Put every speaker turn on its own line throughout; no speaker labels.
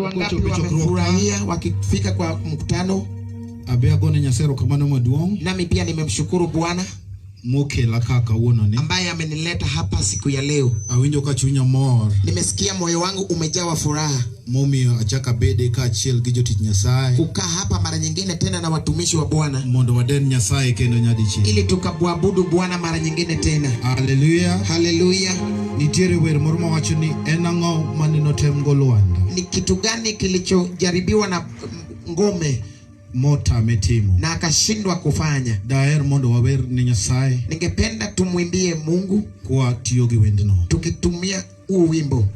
wangapi wamefurahia wakifika kwa mkutano?
Abiagone nyasero kamano maduong.
Nami pia nimemshukuru Bwana
mokela kaka wononi
ambaye amenileta hapa siku ya leo.
Awinjo ka chunya mor.
Nimesikia moyo wangu umejawa furaha.
Momi achaka bede ka chiel gi jotich Nyasaye.
Kukaa hapa mara nyingine tena na watumishi wa Bwana.
Mondo waden Nyasaye kendo nyadichi.
Ili tukabuabudu Bwana mara nyingine tena.
Hallelujah.
Hallelujah.
Nitiere wer moro mawacho ni enango manino temgo Lwanda.
Ni kitu gani kilichojaribiwa na ngome
mota metimo
na akashindwa kufanya?
Daer mondo wawer ni Nyasaye.
Ningependa tumwimbie Mungu
kwa tiyo gi wendno
tukitumia huu wimbo.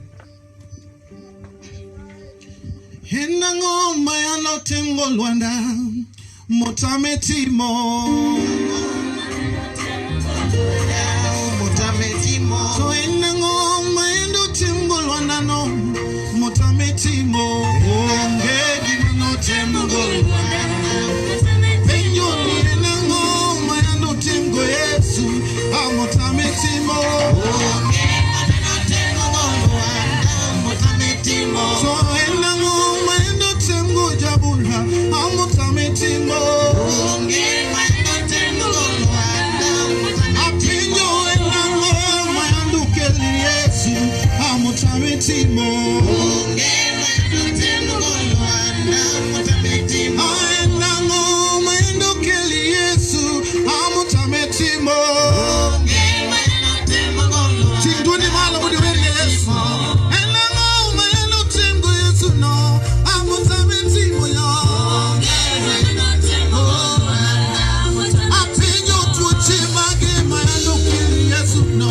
Enango mayano temgo Lwanda mota metimo so enango mayano temgo Lwanda no mota metimo onge gimano temgo Lwanda penyo ni enango mayano temgo Yesu mota metimo onge gimano temgo Lwanda mota metimo so enango mayano temgo Jabula mota metimo onge mayano temgo Lwanda apinyo enango mayano keli Yesu mota metimo onge mayano temgo Lwanda mota metimo enango mayano keli Yesu mota metimo onge mayano temgo Lwanda tinduni malo budi wele Yesu enango mayano temgo Yesu no mota metimo yo onge mayano temgo Lwanda apinyo tuoche mage mayano keli Yesu no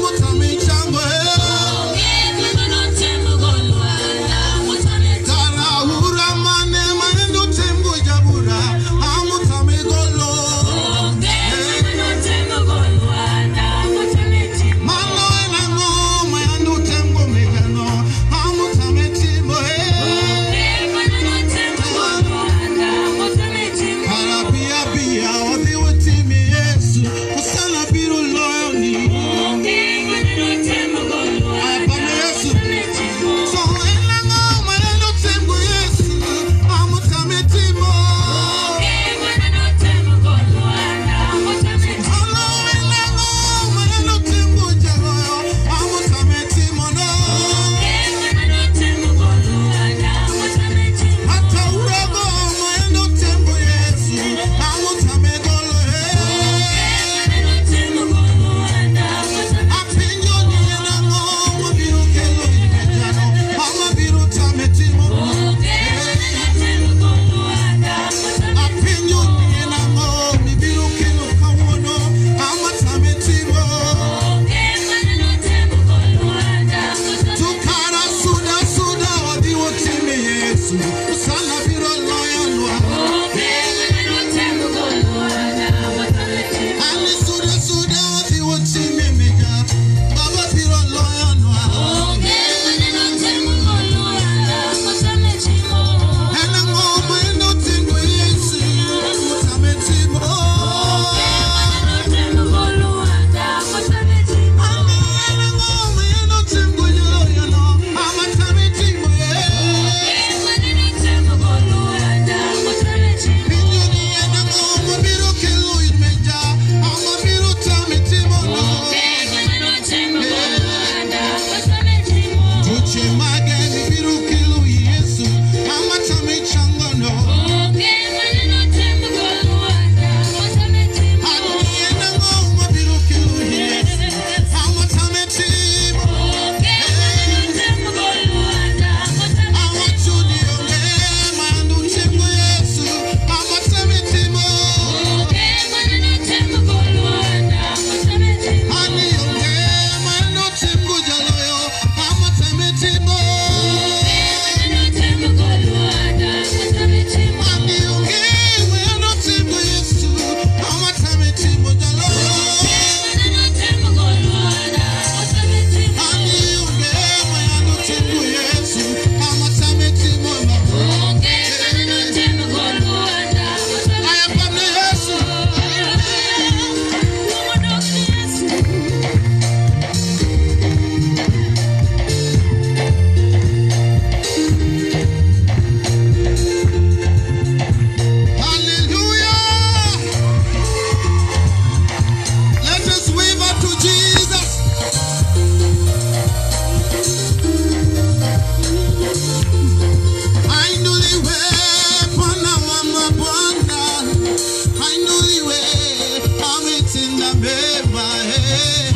mota metimo onge mayano temgo Baba,